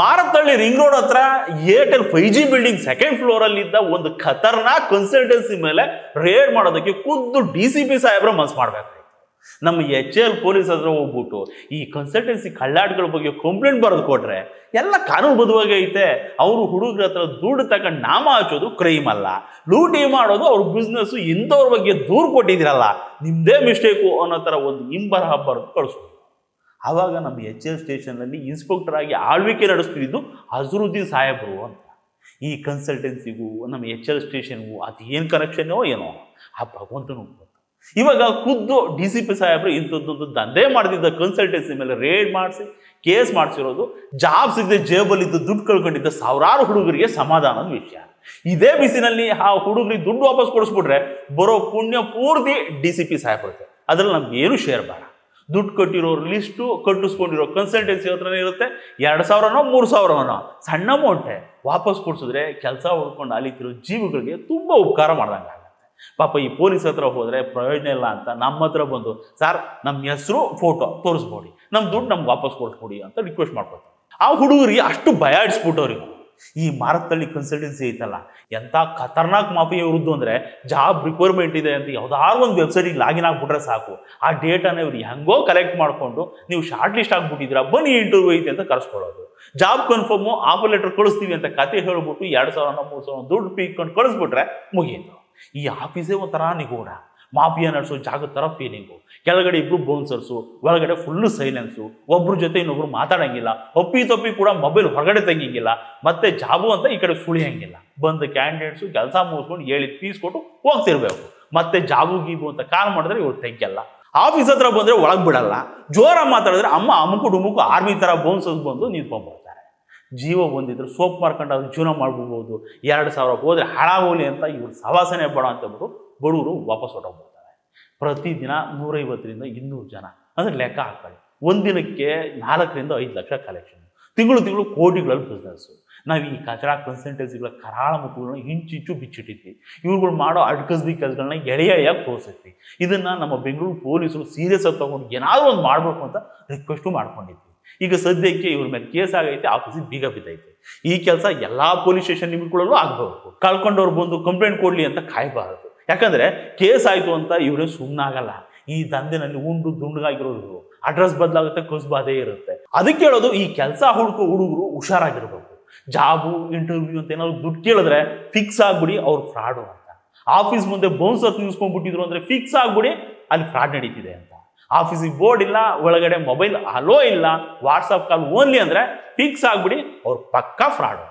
ಮಾರತ್ತಳ್ಳಿ ring road ಹತ್ರ Airtel 5G building second floor ಅಲ್ಲಿ ಇದ್ದ ಒಂದು ಖತರ್ನಾಕ್ ಕನ್ಸಲ್ಟೆನ್ಸಿ ಮೇಲೆ ರೇಡ್ ಮಾಡೋದಕ್ಕೆ ಖುದ್ದು DCP ಸಾಹೇಬ್ರ ಮನ್ಸ್ ಮಾಡ್ಬೇಕಾಯ್ತು. ನಮ್ಮ HL ಪೊಲೀಸ್ ಹತ್ರ ಹೋಗ್ಬಿಟ್ಟು ಈ ಕನ್ಸಲ್ಟೆನ್ಸಿ ಕಳ್ಳಾಟಗಳ ಬಗ್ಗೆ ಕಂಪ್ಲೇಂಟ್ ಬರೆದು ಕೊಟ್ರೆ ಎಲ್ಲ ಕಾನೂನುಬದ್ಧವಾಗಿ ಐತೆ. ಅವರು ಹುಡುಗರ ಹತ್ರ ದುಡ್ಡು ತಗೊಂಡು ನಾಮ ಹಚ್ಚೋದು ಕ್ರೈಮ್ ಅಲ್ಲ, ಲೂಟಿ ಮಾಡೋದು ಅವ್ರ ಬಿಸ್ನೆಸ್, ಇಂಥವ್ರ ಬಗ್ಗೆ ದೂರು ಕೊಟ್ಟಿದ್ದೀರಲ್ಲ ನಿಮ್ದೇ ಮಿಸ್ಟೇಕು ಅನ್ನೋ ತರ ಒಂದು ಇಂಬರಹ ಬರೆದು ಕಳಿಸೋದು. ಆವಾಗ ನಮ್ಮ HL ಸ್ಟೇಷನ್ನಲ್ಲಿ ಇನ್ಸ್ಪೆಕ್ಟರ್ ಆಗಿ ಆಳ್ವಿಕೆ ನಡೆಸ್ತಿದ್ದು ಅಜರುದ್ದೀನ್ ಸಾಹೇಬರು ಅಂತ. ಈ ಕನ್ಸಲ್ಟೆನ್ಸಿಗೂ ನಮ್ಮ HL ಸ್ಟೇಷನ್ಗೂ ಅದು ಏನು ಕನೆಕ್ಷನ್ನೋ ಏನೋ ಆ ಭಗವಂತನೂ ಗೊತ್ತು. ಇವಾಗ ಖುದ್ದು DCP ಸಾಹೇಬರು ಇಂಥದ್ದೊಂದು ದಂಧೆ ಮಾಡ್ತಿದ್ದ ಕನ್ಸಲ್ಟೆನ್ಸಿ ಮೇಲೆ ರೇಡ್ ಮಾಡಿಸಿ ಕೇಸ್ ಮಾಡಿಸಿರೋದು, ಜಾಬ್ ಸಿಗದೆ ಜೇಬಲ್ಲಿದ್ದು ದುಡ್ಡು ಕಳ್ಕೊಂಡಿದ್ದ ಸಾವಿರಾರು ಹುಡುಗರಿಗೆ ಸಮಾಧಾನದ ವಿಷಯ. ಇದೇ ಬಿಸಿನಲ್ಲಿ ಆ ಹುಡುಗರಿಗೆ ದುಡ್ಡು ವಾಪಸ್ ಕೊಡಿಸ್ಬಿಟ್ರೆ ಬರೋ ಪುಣ್ಯ ಪೂರ್ತಿ DCP ಸಾಹೇಬರುತ್ತೆ. ಅದ್ರಲ್ಲಿ ನಮ್ಗೆ ಏನು ಶೇರ್ ಬೇಡ. ದುಡ್ಡು ಕಟ್ಟಿರೋ ಲಿಸ್ಟು ಕಟ್ಟಿಸ್ಕೊಂಡಿರೋ ಕನ್ಸಲ್ಟೆನ್ಸಿ ಹತ್ರನೇ ಇರುತ್ತೆ. 2,000ನೋ 3,000ನೋ ಸಣ್ಣ ಅಮೌಂಟೆ ವಾಪಸ್ ಕೊಡಿಸಿದ್ರೆ ಕೆಲಸ ಹುಡ್ಕೊಂಡು ಅಲಿತಿರೋ ಜೀವಗಳಿಗೆ ತುಂಬ ಉಪಕಾರ ಮಾಡ್ದಂಗೆ ಆಗುತ್ತೆ. ಪಾಪ ಈ ಪೊಲೀಸ್ ಹತ್ರ ಹೋದರೆ ಪ್ರಯೋಜನ ಇಲ್ಲ ಅಂತ ನಮ್ಮ ಹತ್ರ ಬಂದು ಸರ್ ನಮ್ಮ ಹೆಸರು ಫೋಟೋ ತೋರಿಸ್ಕೊಡಿ, ನಮ್ಮ ದುಡ್ಡು ನಮ್ಗೆ ವಾಪಸ್ ಕೊಡ್ಕೊಡಿ ಅಂತ ರಿಕ್ವೆಸ್ಟ್ ಮಾಡ್ಕೊತಾರೆ. ಆ ಹುಡುಗರಿಗೆ ಅಷ್ಟು ಭಯ ಇಡಿಸ್ಬಿಟ್ಟವ್ರಿಗೆ. ಈ ಮಾರತ್ತಳ್ಳಿ ಕನ್ಸಲ್ಟೆನ್ಸಿ ಐತಲ್ಲ, ಎಂಥ ಖತರ್ನಾಕ್ ಮಾಫಿಯಾ ಇರುದ್ದು ಅಂದರೆ ಜಾಬ್ ರಿಕ್ವೈರ್ಮೆಂಟ್ ಇದೆ ಅಂತ ಯಾವುದಾದ್ರು ಒಂದು ವೆಬ್ಸೈಟಿಗೆ ಲಾಗಿನ್ ಆಗಿಬಿಟ್ರೆ ಸಾಕು, ಆ ಡೇಟಾನ ಇವ್ರು ಹೆಂಗೋ ಕಲೆಕ್ಟ್ ಮಾಡಿಕೊಂಡು ನೀವು ಶಾರ್ಟ್ ಲಿಸ್ಟ್ ಆಗಿಬಿಟ್ಟಿದ್ದೀರಾ ಬನ್ನಿ ಇಂಟರ್ವ್ಯೂ ಐತೆ ಅಂತ ಕರೆಸ್ಕೊಳ್ಳೋದು. ಜಾಬ್ ಕನ್ಫರ್ಮು ಆಫರ್ ಲೆಟರ್ ಕಳಿಸ್ತೀವಿ ಅಂತ ಕತೆ ಹೇಳ್ಬಿಟ್ಟು 2,000 3,000 ದುಡ್ಡು ಪೀಕ್ಕೊಂಡು ಕಳಿಸ್ಬಿಟ್ರೆ ಮುಗಿಯಿತು. ಈ ಆಫೀಸೇ ಒಂಥರ ನಿಗೂಢ, ಮಾಫಿಯಾ ನಡೆಸೋ ಜಾಗದ ಥರ ಫೀಲಿಂಗು. ಕೆಳಗಡೆ ಇಬ್ರು ಬೌನ್ಸರ್ಸು, ಒಳಗಡೆ ಫುಲ್ಲು ಸೈಲೆನ್ಸು, ಒಬ್ರ ಜೊತೆ ಇನ್ನೊಬ್ರು ಮಾತಾಡಂಗಿಲ್ಲ, ಒಪ್ಪಿ ತಪ್ಪಿ ಕೂಡ ಮೊಬೈಲ್ ಹೊರಗಡೆ ತೆಗಿಂಗಿಲ್ಲ, ಮತ್ತೆ ಜಾಬು ಅಂತ ಈ ಕಡೆ ಸುಳಿಯಂಗಿಲ್ಲ. ಬಂದ ಕ್ಯಾಂಡಿಡೇಟ್ಸು ಕೆಲಸ ಮುಗಿಸ್ಕೊಂಡು ಹೇಳಿದ ಫೀಸ್ ಕೊಟ್ಟು ಹೋಗ್ತಿರ್ಬೇಕು. ಮತ್ತೆ ಜಾಬು ಗೀಬು ಅಂತ ಕಾಲ್ ಮಾಡಿದ್ರೆ ಇವ್ರು ತೆಗಿಯಲ್ಲ. ಆಫೀಸ್ ಹತ್ರ ಬಂದರೆ ಒಳಗೆ ಬಿಡಲ್ಲ, ಜೋರ ಮಾತಾಡಿದ್ರೆ ಅಮ್ಮ ಅಮುಕು ಡುಮುಕು ಆರ್ಮಿ ಥರ ಬೌನ್ಸರ್ಸ್ ಬಂದು ನಿಂತ್ಕೊಂಡ್ಬರ್ತಾರೆ. ಜೀವ ಬಂದಿದ್ರು ಸೋಪ್ ಮಾಡ್ಕೊಂಡು ಅದು ಜೀವನ ಮಾಡ್ಬೋದು, 2,000 ಹೋದ್ರೆ ಹಾಳಾಗೋಲಿ ಅಂತ ಇವ್ರು ಸವಾಸನೆ ಬೇಡ ಅಂತ ಹೇಳ್ಬಿಟ್ಟು ಬಡವರು ವಾಪಸ್ ಹೊರಟೋಗ್ಬಿಡ್ತಾರೆ. ಪ್ರತಿದಿನ 150ರಿಂದ 200 ಜನ ಅಂದರೆ ಲೆಕ್ಕ ಹಾಕೊಳ್ಳಿ, ಒಂದಿನಕ್ಕೆ 4ರಿಂದ 5 ಲಕ್ಷ ಕಲೆಕ್ಷನ್, ತಿಂಗಳು ಕೋಟಿಗಳಲ್ಲಿ ಬಿಸ್ನೆಸ್ಸು. ನಾವು ಈ ಕಚರಾ ಕನ್ಸಲ್ಟೆನ್ಸಿಗಳ ಕರಾಳ ಮುಖಗಳನ್ನ ಇಂಚಿಂಚು ಬಿಚ್ಚಿಟ್ಟಿದ್ವಿ. ಇವ್ರುಗಳು ಮಾಡೋ ಅಡ್ಕಸ್ಬಿ ಕೆಲಸಗಳನ್ನ ಎಳೆಯಾಗಿ ತೋರಿಸಿದ್ವಿ. ಇದನ್ನು ನಮ್ಮ ಬೆಂಗಳೂರು ಪೊಲೀಸರು ಸೀರಿಯಸ್ ಆಗಿ ತಗೊಂಡು ಏನಾದರೂ ಒಂದು ಮಾಡಬೇಕು ಅಂತ ರಿಕ್ವೆಸ್ಟು ಮಾಡ್ಕೊಂಡಿದ್ವಿ. ಈಗ ಸದ್ಯಕ್ಕೆ ಇವ್ರ ಮೇಲೆ ಕೇಸ್ ಆಗೈತೆ, ಆಫೀಸಿಗೆ ಬೀಗ ಬಿದ್ದೈತೆ. ಈ ಕೆಲಸ ಎಲ್ಲ ಪೊಲೀಸ್ ಸ್ಟೇಷನ್ ನಿಮಿಟ್ಗಳಲ್ಲೂ ಆಗಬೇಕು. ಕಳ್ಕೊಂಡವ್ರು ಬಂದು ಕಂಪ್ಲೇಂಟ್ ಕೊಡಲಿ ಅಂತ ಕಾಯಬಾರದು. ಯಾಕಂದರೆ ಕೇಸ್ ಆಯಿತು ಅಂತ ಇವರೇ ಸುಮ್ಮನಾಗಲ್ಲ. ಈ ದಂಧೆನಲ್ಲಿ ಉಂಡು ದುಂಡಗಾಗಿರೋರು, ಅಡ್ರೆಸ್ ಬದಲಾಗುತ್ತೆ, ಕಸ್ಬಾದೇ ಇರುತ್ತೆ. ಅದಕ್ಕೆ ಹೇಳೋದು, ಈ ಕೆಲಸ ಹುಡುಕೋ ಹುಡುಗರು ಹುಷಾರಾಗಿರ್ಬೇಕು. ಜಾಬು ಇಂಟರ್ವ್ಯೂ ಅಂತ ಏನಾದ್ರು ದುಡ್ಡು ಕೇಳಿದ್ರೆ ಫಿಕ್ಸ್ ಆಗ್ಬಿಡಿ ಅವ್ರು ಫ್ರಾಡು ಅಂತ. ಆಫೀಸ್ ಮುಂದೆ ಬೌನ್ಸರ್ ನಿಲ್ಸ್ಕೊಂಡ್ಬಿಟ್ಟಿದ್ರು ಅಂದರೆ ಫಿಕ್ಸ್ ಆಗ್ಬಿಡಿ ಅಲ್ಲಿ ಫ್ರಾಡ್ ನಡೀತಿದೆ ಅಂತ. ಆಫೀಸಿಗೆ ಬೋರ್ಡ್ ಇಲ್ಲ, ಒಳಗಡೆ ಮೊಬೈಲ್ ಅಲೋ ಇಲ್ಲ, ವಾಟ್ಸಪ್ ಕಾಲ್ ಓನ್ಲಿ ಅಂದರೆ ಫಿಕ್ಸ್ ಆಗ್ಬಿಡಿ ಅವ್ರು ಪಕ್ಕಾ ಫ್ರಾಡು.